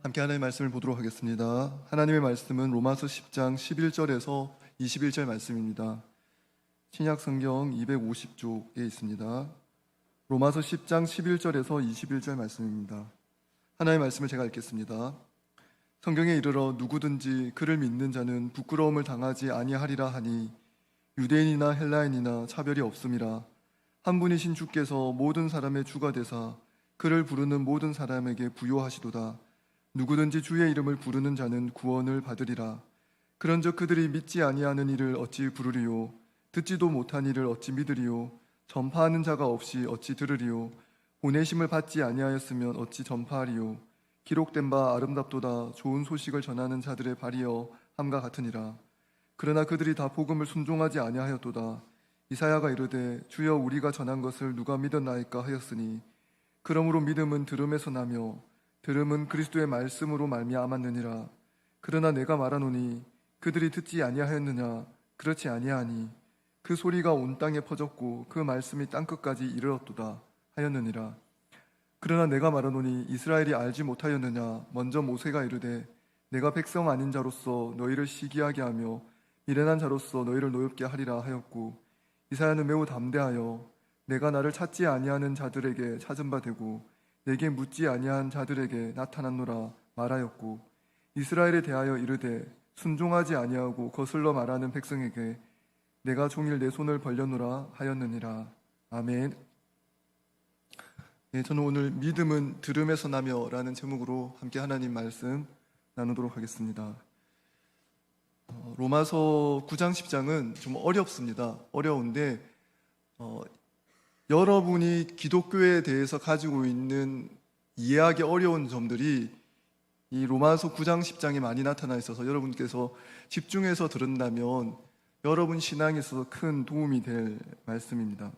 함께 하나님의 말씀을 보도록 하겠습니다. 하나님의 말씀은 로마서 10장 11절에서 21절 말씀입니다. 신약 성경 250쪽에 있습니다. 로마서 10장 11절에서 21절 말씀입니다. 하나님의 말씀을 제가 읽겠습니다. 성경에 이르러 누구든지 그를 믿는 자는 부끄러움을 당하지 아니하리라 하니 유대인이나 헬라인이나 차별이 없음이라. 한 분이신 주께서 모든 사람의 주가 되사 그를 부르는 모든 사람에게 부요하시도다. 누구든지 주의 이름을 부르는 자는 구원을 받으리라. 그런즉 그들이 믿지 아니하는 이를 어찌 부르리요? 듣지도 못한 이를 어찌 믿으리요? 전파하는 자가 없이 어찌 들으리요? 보내심을 받지 아니하였으면 어찌 전파하리요? 기록된 바 아름답도다. 좋은 소식을 전하는 자들의 발이여 함과 같으니라. 그러나 그들이 다 복음을 순종하지 아니하였도다. 이사야가 이르되 주여 우리가 전한 것을 누가 믿었나이까 하였으니 그러므로 믿음은 들음에서 나며 들음은 그리스도의 말씀으로 말미암았느니라. 그러나 내가 말하노니 그들이 듣지 아니하였느냐? 그렇지 아니하니 그 소리가 온 땅에 퍼졌고 그 말씀이 땅끝까지 이르렀도다 하였느니라. 그러나 내가 말하노니 이스라엘이 알지 못하였느냐? 먼저 모세가 이르되 내가 백성 아닌 자로서 너희를 시기하게 하며 미련한 자로서 너희를 노엽게 하리라 하였고, 이사야는 매우 담대하여 내가 나를 찾지 아니하는 자들에게 찾은 바 되고 내게 묻지 아니한 자들에게 나타났노라 말하였고, 이스라엘에 대하여 이르되 순종하지 아니하고 거슬러 말하는 백성에게 내가 종일 내 손을 벌렸노라 하였느니라. 아멘. 네, 저는 오늘 믿음은 들음에서 나며 라는 제목으로 함께 하나님 말씀 나누도록 하겠습니다. 로마서 9장 10장은 좀 어렵습니다. 어려운데 여러분이 기독교에 대해서 가지고 있는 이해하기 어려운 점들이 이 로마서 9장 10장에 많이 나타나 있어서 여러분께서 집중해서 들은다면 여러분 신앙에 있어서 큰 도움이 될 말씀입니다.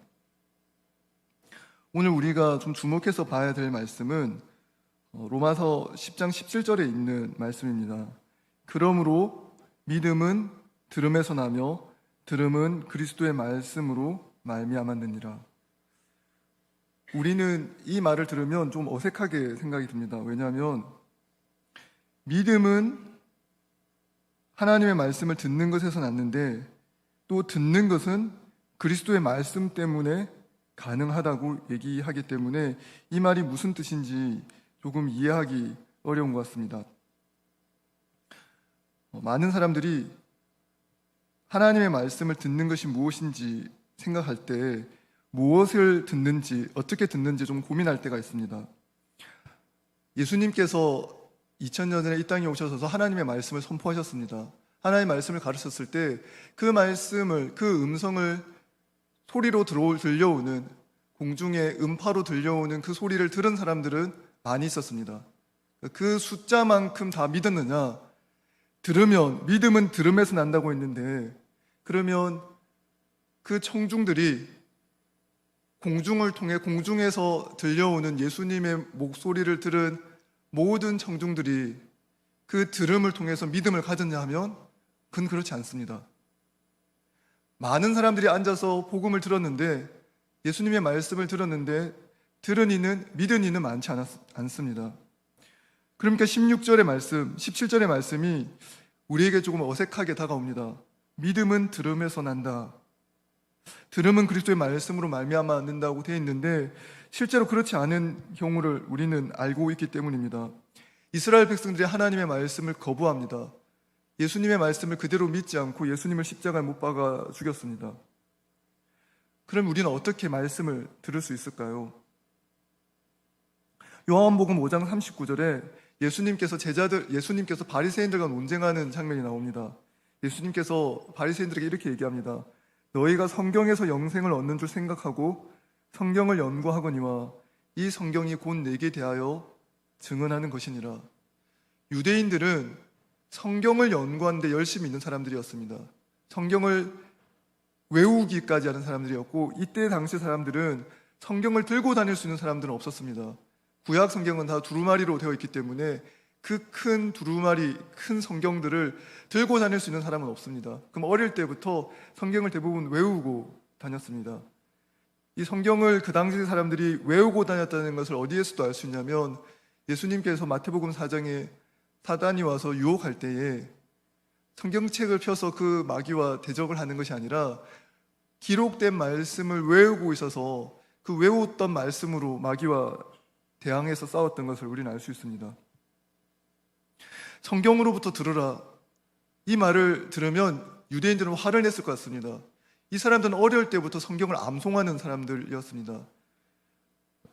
오늘 우리가 좀 주목해서 봐야 될 말씀은 로마서 10장 17절에 있는 말씀입니다. 그러므로 믿음은 들음에서 나며 들음은 그리스도의 말씀으로 말미암았느니라. 우리는 이 말을 들으면 좀 어색하게 생각이 듭니다. 왜냐하면 믿음은 하나님의 말씀을 듣는 것에서 났는데 또 듣는 것은 그리스도의 말씀 때문에 가능하다고 얘기하기 때문에 이 말이 무슨 뜻인지 조금 이해하기 어려운 것 같습니다. 많은 사람들이 하나님의 말씀을 듣는 것이 무엇인지 생각할 때 무엇을 듣는지, 어떻게 듣는지 좀 고민할 때가 있습니다. 예수님께서 2000년 전에 이 땅에 오셔서 하나님의 말씀을 선포하셨습니다. 하나님의 말씀을 가르쳤을 때 그 말씀을, 그 음성을 소리로 들려오는, 공중에 음파로 들려오는 그 소리를 들은 사람들은 많이 있었습니다. 그 숫자만큼 다 믿었느냐? 들으면, 믿음은 들음에서 난다고 했는데, 그러면 그 청중들이 공중을 통해 공중에서 들려오는 예수님의 목소리를 들은 모든 청중들이 그 들음을 통해서 믿음을 가졌냐 하면 그건 그렇지 않습니다. 많은 사람들이 앉아서 복음을 들었는데, 예수님의 말씀을 들었는데 들은 이는, 믿은 이는 많지 않습니다. 그러니까 16절의 말씀, 17절의 말씀이 우리에게 조금 어색하게 다가옵니다. 믿음은 들음에서 난다. 들음은 그리스도의 말씀으로 말미암는다고 되어 있는데 실제로 그렇지 않은 경우를 우리는 알고 있기 때문입니다. 이스라엘 백성들이 하나님의 말씀을 거부합니다. 예수님의 말씀을 그대로 믿지 않고 예수님을 십자가에 못 박아 죽였습니다. 그럼 우리는 어떻게 말씀을 들을 수 있을까요? 요한복음 5장 39절에 예수님께서 바리새인들과 논쟁하는 장면이 나옵니다. 예수님께서 바리새인들에게 이렇게 얘기합니다. 너희가 성경에서 영생을 얻는 줄 생각하고 성경을 연구하거니와 이 성경이 곧 내게 대하여 증언하는 것이니라. 유대인들은 성경을 연구하는데 열심히 있는 사람들이었습니다. 성경을 외우기까지 하는 사람들이었고, 이때 당시 사람들은 성경을 들고 다닐 수 있는 사람들은 없었습니다. 구약 성경은 다 두루마리로 되어 있기 때문에 그 큰 두루마리, 큰 성경들을 들고 다닐 수 있는 사람은 없습니다. 그럼 어릴 때부터 성경을 대부분 외우고 다녔습니다. 이 성경을 그 당시 사람들이 외우고 다녔다는 것을 어디에서도 알 수 있냐면 예수님께서 마태복음 4장에 사단이 와서 유혹할 때에 성경책을 펴서 그 마귀와 대적을 하는 것이 아니라 기록된 말씀을 외우고 있어서 그 외웠던 말씀으로 마귀와 대항해서 싸웠던 것을 우리는 알 수 있습니다. 성경으로부터 들으라, 이 말을 들으면 유대인들은 화를 냈을 것 같습니다. 이 사람들은 어려울 때부터 성경을 암송하는 사람들이었습니다.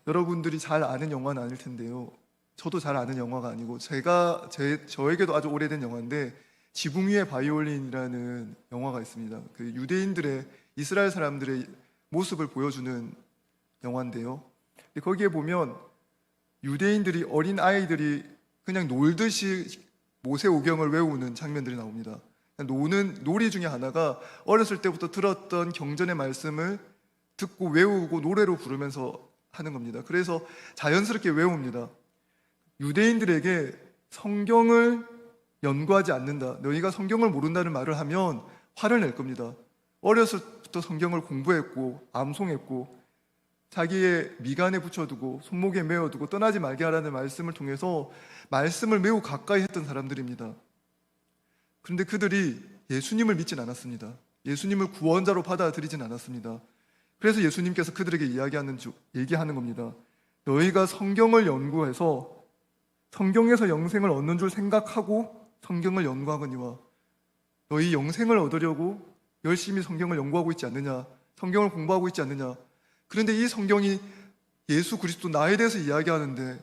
여러분들이 잘 아는 영화는 아닐 텐데요, 저도 잘 아는 영화가 아니고 저에게도 아주 오래된 영화인데 지붕 위의 바이올린이라는 영화가 있습니다. 그 유대인들의, 이스라엘 사람들의 모습을 보여주는 영화인데요, 거기에 보면 유대인들이, 어린 아이들이 그냥 놀듯이 모세오경을 외우는 장면들이 나옵니다. 노는 놀이 중에 하나가 어렸을 때부터 들었던 경전의 말씀을 듣고 외우고 노래로 부르면서 하는 겁니다. 그래서 자연스럽게 외웁니다. 유대인들에게 성경을 연구하지 않는다, 너희가 성경을 모른다는 말을 하면 화를 낼 겁니다. 어렸을 때부터 성경을 공부했고 암송했고 자기의 미간에 붙여두고 손목에 메어두고 떠나지 말게 하라는 말씀을 통해서 말씀을 매우 가까이 했던 사람들입니다. 그런데 그들이 예수님을 믿진 않았습니다. 예수님을 구원자로 받아들이진 않았습니다. 그래서 예수님께서 그들에게 얘기하는 겁니다. 너희가 성경을 연구해서 성경에서 영생을 얻는 줄 생각하고 성경을 연구하거니와 너희 영생을 얻으려고 열심히 성경을 연구하고 있지 않느냐, 성경을 공부하고 있지 않느냐. 그런데 이 성경이 예수 그리스도 나에 대해서 이야기하는데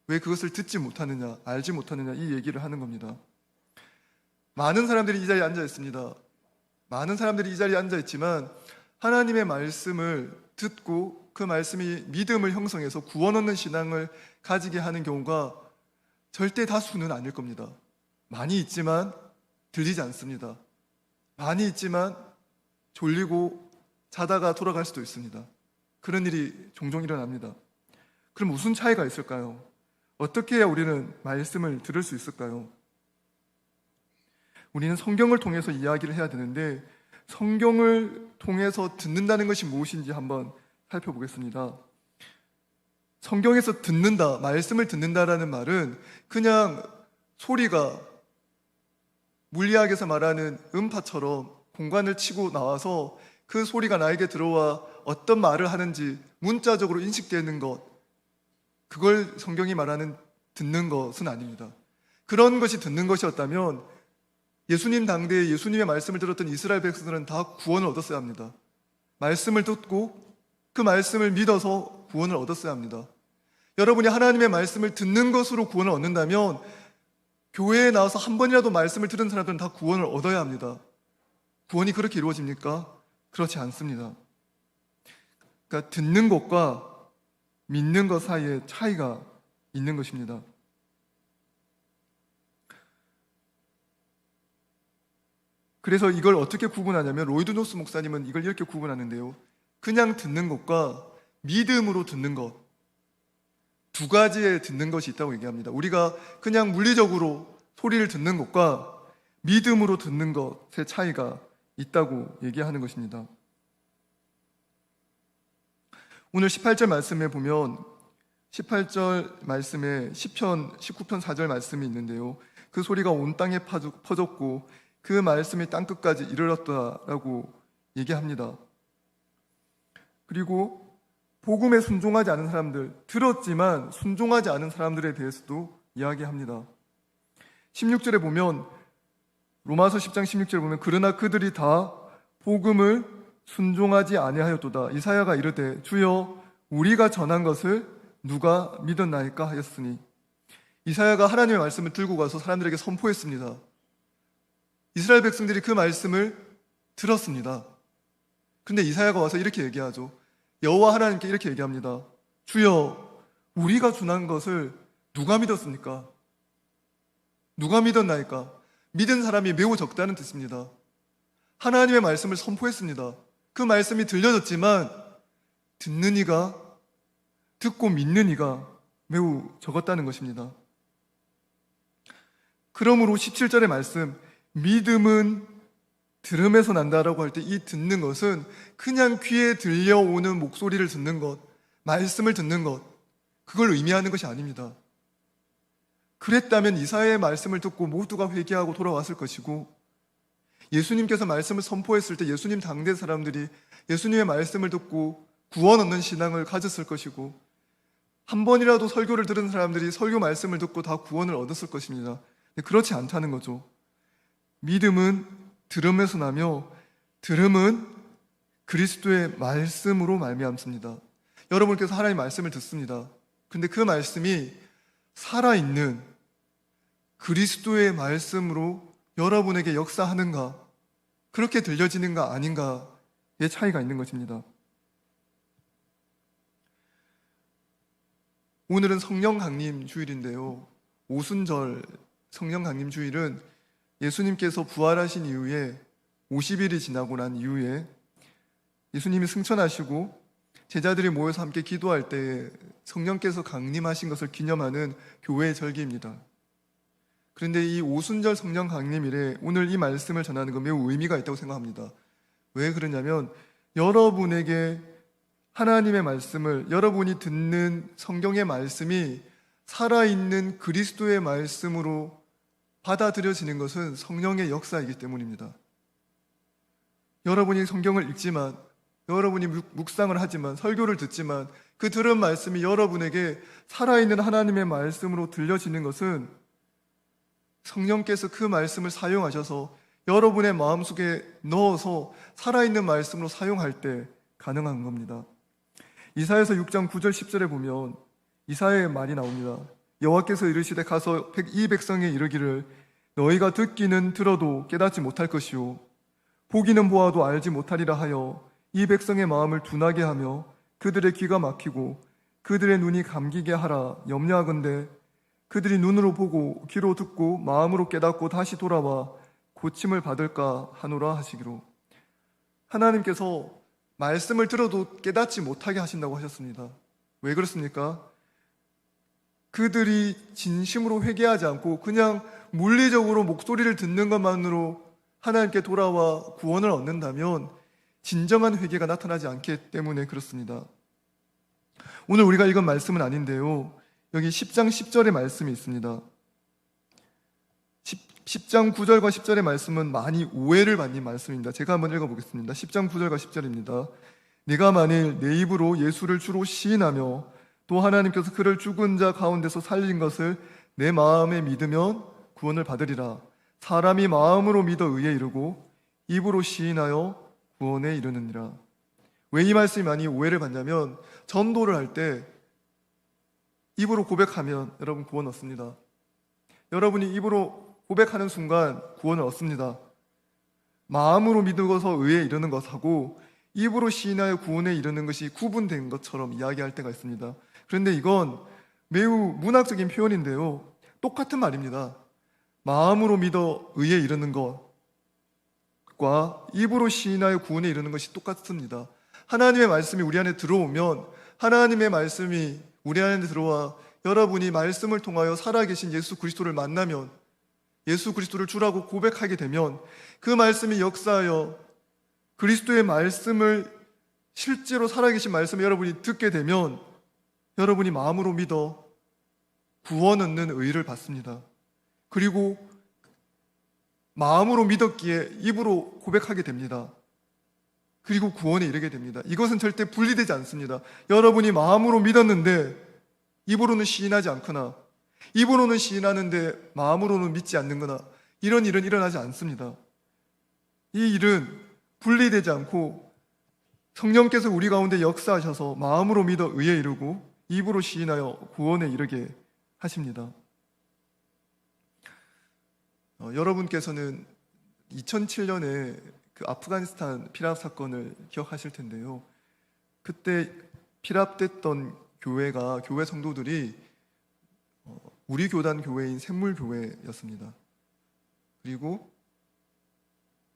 왜 그것을 듣지 못하느냐, 알지 못하느냐, 이 얘기를 하는 겁니다. 많은 사람들이 이 자리에 앉아 있습니다. 많은 사람들이 이 자리에 앉아 있지만 하나님의 말씀을 듣고 그 말씀이 믿음을 형성해서 구원 얻는 신앙을 가지게 하는 경우가 절대 다수는 아닐 겁니다. 많이 있지만 들리지 않습니다. 많이 있지만 졸리고 자다가 돌아갈 수도 있습니다. 그런 일이 종종 일어납니다. 그럼 무슨 차이가 있을까요? 어떻게 해야 우리는 말씀을 들을 수 있을까요? 우리는 성경을 통해서 이야기를 해야 되는데 성경을 통해서 듣는다는 것이 무엇인지 한번 살펴보겠습니다. 성경에서 듣는다, 말씀을 듣는다라는 말은 그냥 소리가 물리학에서 말하는 음파처럼 공간을 치고 나와서 그 소리가 나에게 들어와 어떤 말을 하는지 문자적으로 인식되는 것, 그걸 성경이 말하는 듣는 것은 아닙니다. 그런 것이 듣는 것이었다면 예수님 당대에 예수님의 말씀을 들었던 이스라엘 백성들은 다 구원을 얻었어야 합니다. 말씀을 듣고 그 말씀을 믿어서 구원을 얻었어야 합니다. 여러분이 하나님의 말씀을 듣는 것으로 구원을 얻는다면 교회에 나와서 한 번이라도 말씀을 들은 사람들은 다 구원을 얻어야 합니다. 구원이 그렇게 이루어집니까? 그렇지 않습니다. 그러니까 듣는 것과 믿는 것 사이에 차이가 있는 것입니다. 그래서 이걸 어떻게 구분하냐면 로이드 노스 목사님은 이걸 이렇게 구분하는데요, 그냥 듣는 것과 믿음으로 듣는 것, 두 가지의 듣는 것이 있다고 얘기합니다. 우리가 그냥 물리적으로 소리를 듣는 것과 믿음으로 듣는 것의 차이가 있다고 얘기하는 것입니다. 오늘 18절 말씀에 보면 18절 말씀에 시편 19편 4절 말씀이 있는데요, 그 소리가 온 땅에 퍼졌고 그 말씀이 땅끝까지 이르렀다라고 얘기합니다. 그리고 복음에 순종하지 않은 사람들, 들었지만 순종하지 않은 사람들에 대해서도 이야기합니다. 16절에 보면, 로마서 10장 16절에 보면 그러나 그들이 다 복음을 순종하지 아니하였도다. 이사야가 이르되 주여 우리가 전한 것을 누가 믿었나이까 하였으니, 이사야가 하나님의 말씀을 들고 가서 사람들에게 선포했습니다. 이스라엘 백성들이 그 말씀을 들었습니다. 근데 이사야가 와서 이렇게 얘기하죠. 여호와 하나님께 이렇게 얘기합니다. 주여 우리가 전한 것을 누가 믿었습니까? 누가 믿었나이까? 믿은 사람이 매우 적다는 뜻입니다. 하나님의 말씀을 선포했습니다. 그 말씀이 들려졌지만 듣는 이가, 듣고 믿는 이가 매우 적었다는 것입니다. 그러므로 17절의 말씀, 믿음은 들음에서 난다라고 할 때 이 듣는 것은 그냥 귀에 들려오는 목소리를 듣는 것, 말씀을 듣는 것, 그걸 의미하는 것이 아닙니다. 그랬다면 이사야의 말씀을 듣고 모두가 회개하고 돌아왔을 것이고, 예수님께서 말씀을 선포했을 때 예수님 당대 사람들이 예수님의 말씀을 듣고 구원 얻는 신앙을 가졌을 것이고, 한 번이라도 설교를 들은 사람들이 설교 말씀을 듣고 다 구원을 얻었을 것입니다. 그렇지 않다는 거죠. 믿음은 들음에서 나며 들음은 그리스도의 말씀으로 말미암습니다. 여러분께서 하나님의 말씀을 듣습니다. 근데 그 말씀이 살아있는 그리스도의 말씀으로 여러분에게 역사하는가, 그렇게 들려지는가 아닌가의 차이가 있는 것입니다. 오늘은 성령 강림 주일인데요, 오순절 성령 강림 주일은 예수님께서 부활하신 이후에 50일이 지나고 난 이후에 예수님이 승천하시고 제자들이 모여서 함께 기도할 때 성령께서 강림하신 것을 기념하는 교회의 절기입니다. 그런데 이 오순절 성령 강림일에 오늘 이 말씀을 전하는 건 매우 의미가 있다고 생각합니다. 왜 그러냐면, 여러분에게 하나님의 말씀을, 여러분이 듣는 성경의 말씀이 살아있는 그리스도의 말씀으로 받아들여지는 것은 성령의 역사이기 때문입니다. 여러분이 성경을 읽지만, 여러분이 묵상을 하지만, 설교를 듣지만 그 들은 말씀이 여러분에게 살아있는 하나님의 말씀으로 들려지는 것은 성령께서 그 말씀을 사용하셔서 여러분의 마음속에 넣어서 살아있는 말씀으로 사용할 때 가능한 겁니다. 이사야서 6장 9절 10절에 보면 이사야의 말이 나옵니다. 여호와께서 이르시되 가서 이 백성에 이르기를 너희가 듣기는 들어도 깨닫지 못할 것이요 보기는 보아도 알지 못하리라 하여 이 백성의 마음을 둔하게 하며 그들의 귀가 막히고 그들의 눈이 감기게 하라 염려하건대 그들이 눈으로 보고 귀로 듣고 마음으로 깨닫고 다시 돌아와 고침을 받을까 하노라 하시기로. 하나님께서 말씀을 들어도 깨닫지 못하게 하신다고 하셨습니다. 왜 그렇습니까? 그들이 진심으로 회개하지 않고 그냥 물리적으로 목소리를 듣는 것만으로 하나님께 돌아와 구원을 얻는다면 진정한 회개가 나타나지 않기 때문에 그렇습니다. 오늘 우리가 읽은 말씀은 아닌데요, 여기 10장 10절의 말씀이 있습니다. 10장 9절과 10절의 말씀은 많이 오해를 받는 말씀입니다. 제가 한번 읽어보겠습니다. 10장 9절과 10절입니다. 네가 만일 내 입으로 예수를 주로 시인하며 또 하나님께서 그를 죽은 자 가운데서 살린 것을 내 마음에 믿으면 구원을 받으리라. 사람이 마음으로 믿어 의에 이르고 입으로 시인하여 구원에 이르느니라. 왜 이 말씀이 많이 오해를 받냐면, 전도를 할 때 입으로 고백하면 여러분 구원 얻습니다. 여러분이 입으로 고백하는 순간 구원을 얻습니다. 마음으로 믿어서 의에 이르는 것하고 입으로 시인하여 구원에 이르는 것이 구분된 것처럼 이야기할 때가 있습니다. 그런데 이건 매우 문학적인 표현인데요, 똑같은 말입니다. 마음으로 믿어 의에 이르는 것과 입으로 시인하여 구원에 이르는 것이 똑같습니다. 하나님의 말씀이 우리 안에 들어오면, 하나님의 말씀이 우리 안에 들어와 여러분이 말씀을 통하여 살아계신 예수 그리스도를 만나면, 예수 그리스도를 주라고 고백하게 되면 그 말씀이 역사하여 그리스도의 말씀을, 실제로 살아계신 말씀을 여러분이 듣게 되면 여러분이 마음으로 믿어 구원 얻는 의를 받습니다. 그리고 마음으로 믿었기에 입으로 고백하게 됩니다. 그리고 구원에 이르게 됩니다. 이것은 절대 분리되지 않습니다. 여러분이 마음으로 믿었는데 입으로는 시인하지 않거나 입으로는 시인하는데 마음으로는 믿지 않는거나 이런 일은 일어나지 않습니다. 이 일은 분리되지 않고 성령께서 우리 가운데 역사하셔서 마음으로 믿어 의에 이르고 입으로 시인하여 구원에 이르게 하십니다. 여러분께서는 2007년에 그 아프가니스탄 피랍 사건을 기억하실 텐데요, 그때 피랍됐던 교회 성도들이 우리 교단 교회인 샘물교회였습니다. 그리고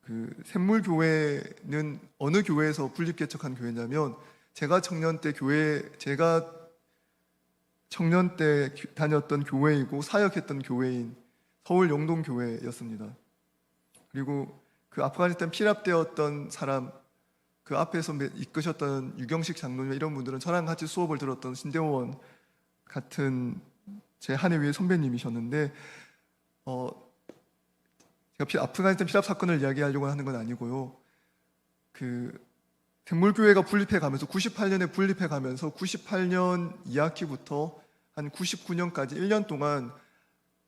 그 샘물교회는 어느 교회에서 분립개척한 교회냐면, 제가 청년 때 다녔던 교회이고 사역했던 교회인 서울 영동교회였습니다. 그리고 그 아프가니스탄 피랍되었던 사람, 그 앞에서 이끄셨던 유경식 장로님 이런 분들은 저랑 같이 수업을 들었던 신대원 같은 제 한 해 위의 선배님이셨는데 제가 아프가니스탄 피랍 사건을 이야기하려고 하는 건 아니고요. 샘물교회가 분립해 가면서 98년에 분립해 가면서 98년 2학기부터 한 99년까지 1년 동안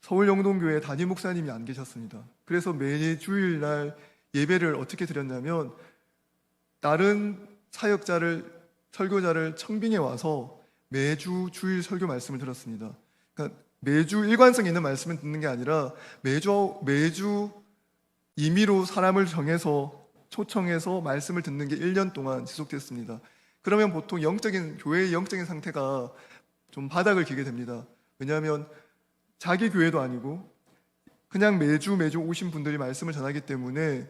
서울 영동교회 담임 목사님이 안 계셨습니다. 그래서 매 주일날 예배를 어떻게 드렸냐면 다른 설교자를 청빙해 와서 매주 주일 설교 말씀을 들었습니다. 그러니까 매주 일관성 있는 말씀을 듣는 게 아니라 매주 임의로 사람을 정해서 초청해서 말씀을 듣는 게 1년 동안 지속됐습니다. 그러면 보통 교회의 영적인 상태가 좀 바닥을 기게 됩니다. 왜냐하면 자기 교회도 아니고 그냥 매주 오신 분들이 말씀을 전하기 때문에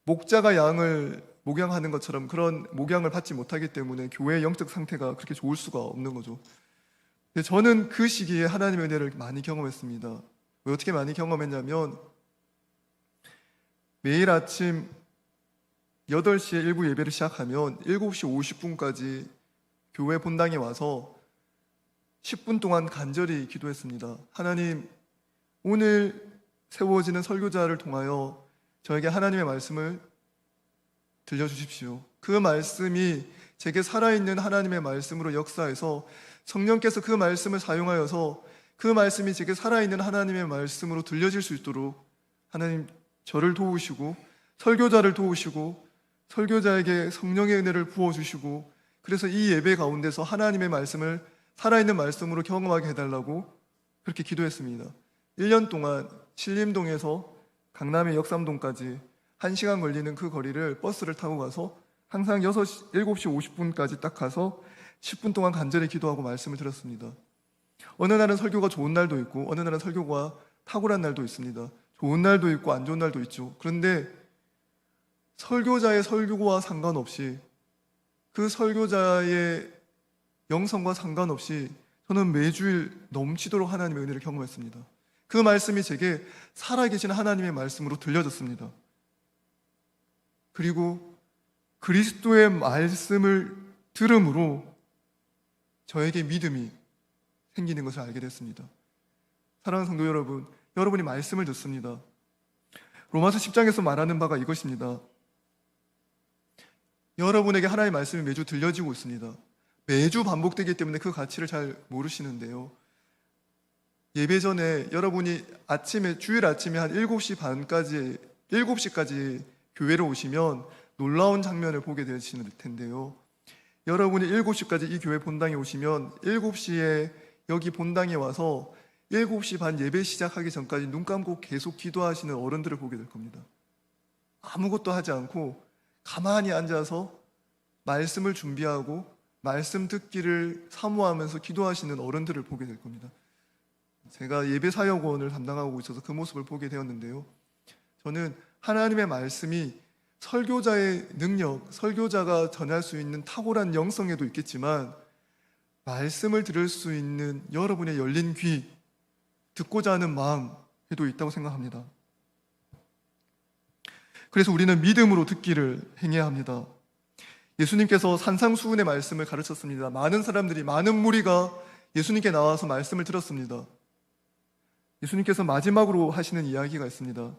목자가 양을 목양하는 것처럼 그런 목양을 받지 못하기 때문에 교회의 영적 상태가 그렇게 좋을 수가 없는 거죠. 근데 저는 그 시기에 하나님의 은혜를 많이 경험했습니다. 왜 어떻게 많이 경험했냐면 매일 아침 8시에 일부 예배를 시작하면 7시 50분까지 교회 본당에 와서 10분 동안 간절히 기도했습니다. 하나님, 오늘 세워지는 설교자를 통하여 저에게 하나님의 말씀을 들려주십시오. 그 말씀이 제게 살아있는 하나님의 말씀으로 역사해서 성령께서 그 말씀을 사용하여서 그 말씀이 제게 살아있는 하나님의 말씀으로 들려질 수 있도록 하나님 저를 도우시고 설교자를 도우시고 설교자에게 성령의 은혜를 부어주시고 그래서 이 예배 가운데서 하나님의 말씀을 살아있는 말씀으로 경험하게 해달라고 그렇게 기도했습니다. 1년 동안 신림동에서 강남의 역삼동까지 1시간 걸리는 그 거리를 버스를 타고 가서 항상 7시 50분까지 딱 가서 10분 동안 간절히 기도하고 말씀을 들었습니다. 어느 날은 설교가 좋은 날도 있고 어느 날은 설교가 탁월한 날도 있습니다. 좋은 날도 있고 안 좋은 날도 있죠. 그런데 설교자의 설교와 상관없이 그 설교자의 영성과 상관없이 저는 매주일 넘치도록 하나님의 은혜를 경험했습니다. 그 말씀이 제게 살아계신 하나님의 말씀으로 들려졌습니다. 그리고 그리스도의 말씀을 들음으로 저에게 믿음이 생기는 것을 알게 됐습니다. 사랑하는 성도 여러분, 여러분이 말씀을 듣습니다. 로마서 10장에서 말하는 바가 이것입니다. 여러분에게 하나님의 말씀이 매주 들려지고 있습니다. 매주 반복되기 때문에 그 가치를 잘 모르시는데요. 예배 전에 여러분이 주일 아침에 한 7시까지 교회로 오시면 놀라운 장면을 보게 되실 텐데요. 여러분이 7시까지 이 교회 본당에 오시면 7시에 여기 본당에 와서 7시 반 예배 시작하기 전까지 눈 감고 계속 기도하시는 어른들을 보게 될 겁니다. 아무것도 하지 않고 가만히 앉아서 말씀을 준비하고 말씀 듣기를 사모하면서 기도하시는 어른들을 보게 될 겁니다. 제가 예배사역원을 담당하고 있어서 그 모습을 보게 되었는데요. 저는 하나님의 말씀이 설교자의 능력, 설교자가 전할 수 있는 탁월한 영성에도 있겠지만 말씀을 들을 수 있는 여러분의 열린 귀, 듣고자 하는 마음에도 있다고 생각합니다. 그래서 우리는 믿음으로 듣기를 행해야 합니다. 예수님께서 산상수훈의 말씀을 가르쳤습니다. 많은 무리가 예수님께 나와서 말씀을 들었습니다. 예수님께서 마지막으로 하시는 이야기가 있습니다.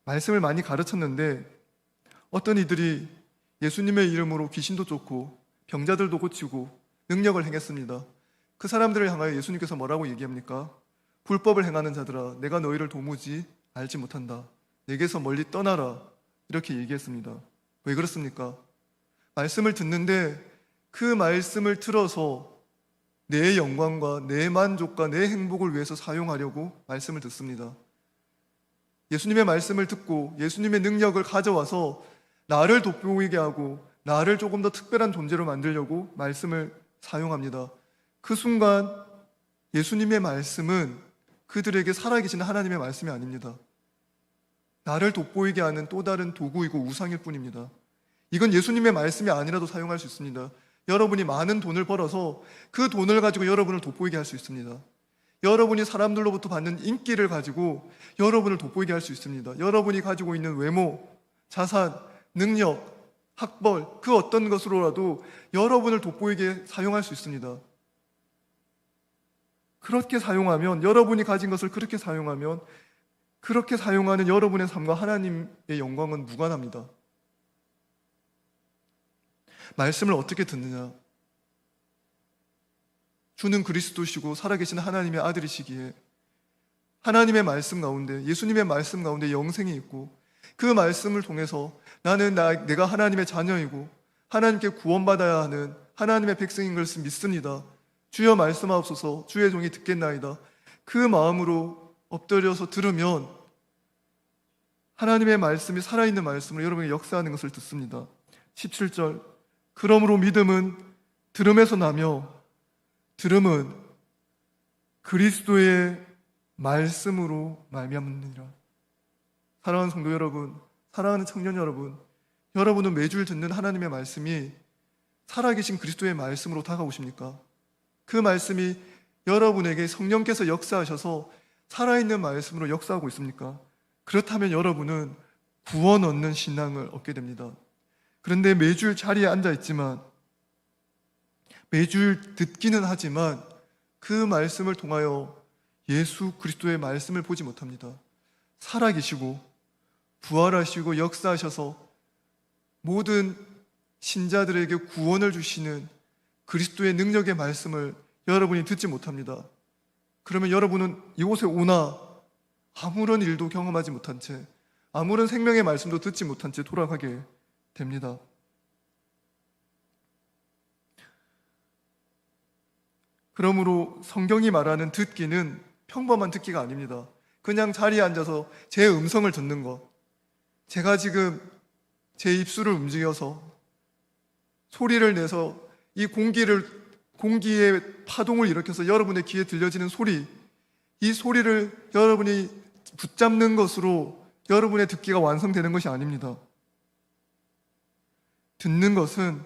말씀을 많이 가르쳤는데 어떤 이들이 예수님의 이름으로 귀신도 쫓고 병자들도 고치고 능력을 행했습니다. 그 사람들을 향하여 예수님께서 뭐라고 얘기합니까? 불법을 행하는 자들아, 내가 너희를 도무지 알지 못한다. 내게서 멀리 떠나라. 이렇게 얘기했습니다. 왜 그렇습니까? 말씀을 듣는데 그 말씀을 들어서 내 영광과 내 만족과 내 행복을 위해서 사용하려고 말씀을 듣습니다. 예수님의 말씀을 듣고 예수님의 능력을 가져와서 나를 돋보이게 하고 나를 조금 더 특별한 존재로 만들려고 말씀을 사용합니다. 그 순간 예수님의 말씀은 그들에게 살아계신 하나님의 말씀이 아닙니다. 나를 돋보이게 하는 또 다른 도구이고 우상일 뿐입니다. 이건 예수님의 말씀이 아니라도 사용할 수 있습니다. 여러분이 많은 돈을 벌어서 그 돈을 가지고 여러분을 돋보이게 할 수 있습니다. 여러분이 사람들로부터 받는 인기를 가지고 여러분을 돋보이게 할 수 있습니다. 여러분이 가지고 있는 외모, 자산, 능력, 학벌, 그 어떤 것으로라도 여러분을 돋보이게 사용할 수 있습니다. 그렇게 사용하면, 여러분이 가진 것을 그렇게 사용하면, 그렇게 사용하는 여러분의 삶과 하나님의 영광은 무관합니다. 말씀을 어떻게 듣느냐? 주는 그리스도시고 살아계신 하나님의 아들이시기에 하나님의 말씀 가운데, 예수님의 말씀 가운데 영생이 있고, 그 말씀을 통해서 나는 내가 하나님의 자녀이고 하나님께 구원받아야 하는 하나님의 백성인 것을 믿습니다. 주여 말씀하옵소서. 주의 종이 듣겠나이다. 그 마음으로 엎드려서 들으면 하나님의 말씀이 살아있는 말씀으로 여러분에게 역사하는 것을 듣습니다. 17절, 그러므로 믿음은 들음에서 나며 들음은 그리스도의 말씀으로 말미암느니라. 사랑하는 성도 여러분, 사랑하는 청년 여러분, 여러분은 매주일 듣는 하나님의 말씀이 살아계신 그리스도의 말씀으로 다가오십니까? 그 말씀이 여러분에게 성령께서 역사하셔서 살아있는 말씀으로 역사하고 있습니까? 그렇다면 여러분은 구원 얻는 신앙을 얻게 됩니다. 그런데 매주일 자리에 앉아 있지만, 매주일 듣기는 하지만 그 말씀을 통하여 예수 그리스도의 말씀을 보지 못합니다. 살아계시고 부활하시고 역사하셔서 모든 신자들에게 구원을 주시는 그리스도의 능력의 말씀을 여러분이 듣지 못합니다. 그러면 여러분은 이곳에 오나 아무런 일도 경험하지 못한 채, 아무런 생명의 말씀도 듣지 못한 채 돌아가게 됩니다. 그러므로 성경이 말하는 듣기는 평범한 듣기가 아닙니다. 그냥 자리에 앉아서 제 음성을 듣는 것, 제가 지금 제 입술을 움직여서 소리를 내서 이 공기의 파동을 일으켜서 여러분의 귀에 들려지는 소리, 이 소리를 여러분이 붙잡는 것으로 여러분의 듣기가 완성되는 것이 아닙니다. 듣는 것은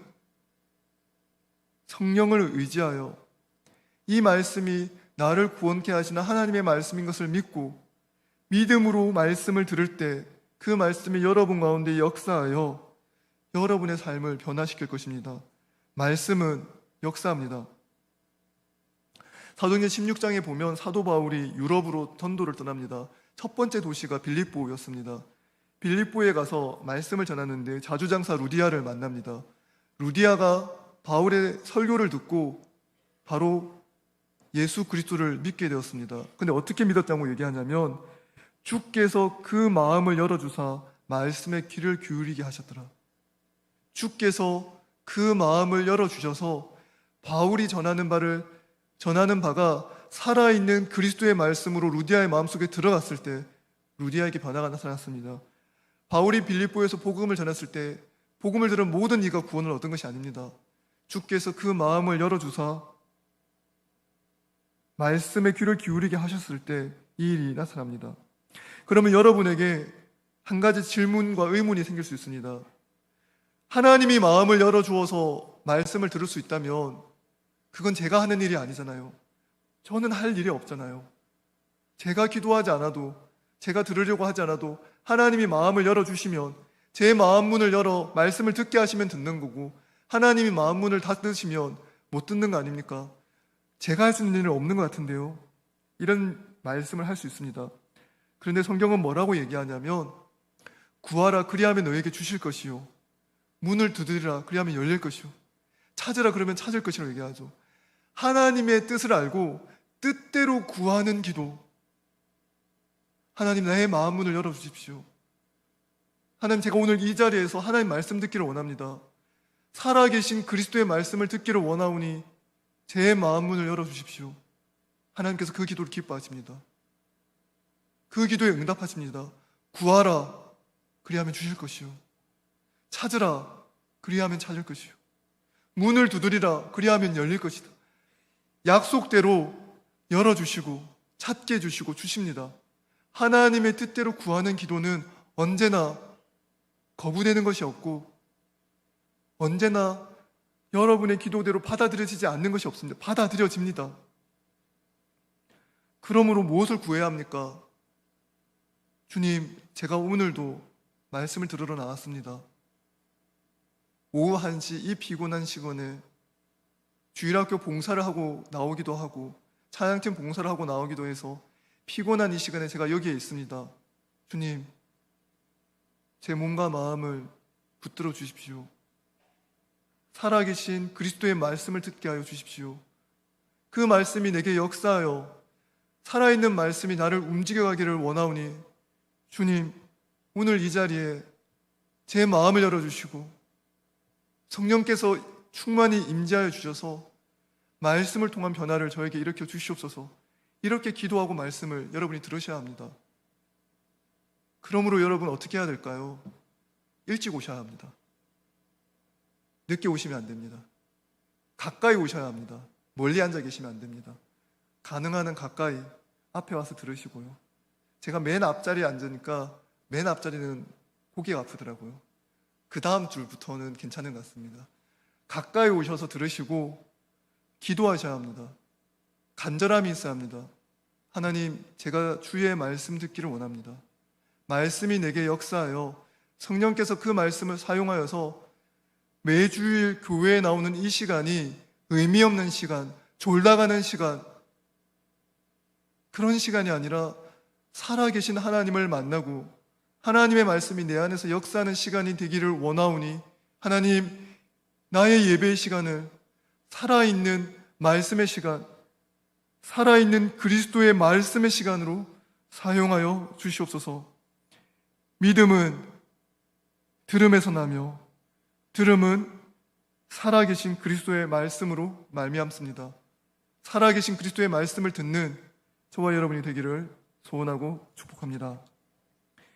성령을 의지하여 이 말씀이 나를 구원케 하시는 하나님의 말씀인 것을 믿고 믿음으로 말씀을 들을 때 그 말씀이 여러분 가운데 역사하여 여러분의 삶을 변화시킬 것입니다. 말씀은 역사합니다. 사도행전 16장에 보면 사도 바울이 유럽으로 전도를 떠납니다. 첫 번째 도시가 빌립보였습니다. 빌립보에 가서 말씀을 전하는데 자주장사 루디아를 만납니다. 루디아가 바울의 설교를 듣고 바로 예수 그리스도를 믿게 되었습니다. 근데 어떻게 믿었다고 얘기하냐면 주께서 그 마음을 열어주사 말씀에 귀를 기울이게 하셨더라. 주께서 그 마음을 열어주셔서 바울이 전하는 바가 살아있는 그리스도의 말씀으로 루디아의 마음속에 들어갔을 때 루디아에게 변화가 나타났습니다. 바울이 빌립보에서 복음을 전했을 때 복음을 들은 모든 이가 구원을 얻은 것이 아닙니다. 주께서 그 마음을 열어주사 말씀에 귀를 기울이게 하셨을 때 이 일이 나타납니다. 그러면 여러분에게 한 가지 질문과 의문이 생길 수 있습니다. 하나님이 마음을 열어주어서 말씀을 들을 수 있다면 그건 제가 하는 일이 아니잖아요. 저는 할 일이 없잖아요. 제가 기도하지 않아도, 제가 들으려고 하지 않아도 하나님이 마음을 열어주시면 제 마음 문을 열어 말씀을 듣게 하시면 듣는 거고, 하나님이 마음 문을 닫으시면 못 듣는 거 아닙니까? 제가 할 수 있는 일은 없는 것 같은데요. 이런 말씀을 할 수 있습니다. 그런데 성경은 뭐라고 얘기하냐면 구하라 그리하면 너에게 주실 것이요, 문을 두드리라 그리하면 열릴 것이요, 찾으라 그러면 찾을 것이라고 얘기하죠. 하나님의 뜻을 알고 뜻대로 구하는 기도. 하나님, 나의 마음 문을 열어주십시오. 하나님, 제가 오늘 이 자리에서 하나님 말씀 듣기를 원합니다. 살아계신 그리스도의 말씀을 듣기를 원하오니 제 마음 문을 열어주십시오. 하나님께서 그 기도를 기뻐하십니다. 그 기도에 응답하십니다. 구하라 그리하면 주실 것이요, 찾으라 그리하면 찾을 것이요, 문을 두드리라 그리하면 열릴 것이다. 약속대로 열어주시고 찾게 해주시고 주십니다. 하나님의 뜻대로 구하는 기도는 언제나 거부되는 것이 없고 언제나 여러분의 기도대로 받아들여지지 않는 것이 없습니다. 받아들여집니다. 그러므로 무엇을 구해야 합니까? 주님, 제가 오늘도 말씀을 들으러 나왔습니다. 오후 1시 이 피곤한 시간에 주일학교 봉사를 하고 나오기도 하고 찬양팀 봉사를 하고 나오기도 해서 피곤한 이 시간에 제가 여기에 있습니다. 주님, 제 몸과 마음을 붙들어 주십시오. 살아계신 그리스도의 말씀을 듣게 하여 주십시오. 그 말씀이 내게 역사하여 살아있는 말씀이 나를 움직여가기를 원하오니 주님, 오늘 이 자리에 제 마음을 열어주시고 성령께서 충만히 임재하여 주셔서 말씀을 통한 변화를 저에게 일으켜 주시옵소서. 이렇게 기도하고 말씀을 여러분이 들으셔야 합니다. 그러므로 여러분 어떻게 해야 될까요? 일찍 오셔야 합니다. 늦게 오시면 안 됩니다. 가까이 오셔야 합니다. 멀리 앉아 계시면 안 됩니다. 가능한 한 가까이 앞에 와서 들으시고요. 제가 맨 앞자리에 앉으니까 맨 앞자리는 고개가 아프더라고요. 그 다음 줄부터는 괜찮은 것 같습니다. 가까이 오셔서 들으시고 기도하셔야 합니다. 간절함이 있어야 합니다. 하나님, 제가 주의 말씀 듣기를 원합니다. 말씀이 내게 역사하여 성령께서 그 말씀을 사용하여서 매주일 교회에 나오는 이 시간이 의미 없는 시간, 졸다가는 시간, 그런 시간이 아니라 살아계신 하나님을 만나고 하나님의 말씀이 내 안에서 역사하는 시간이 되기를 원하오니 하나님, 나의 예배의 시간을 살아있는 말씀의 시간, 살아있는 그리스도의 말씀의 시간으로 사용하여 주시옵소서. 믿음은 들음에서 나며 들음은 살아계신 그리스도의 말씀으로 말미암습니다. 살아계신 그리스도의 말씀을 듣는 저와 여러분이 되기를 소원하고 축복합니다.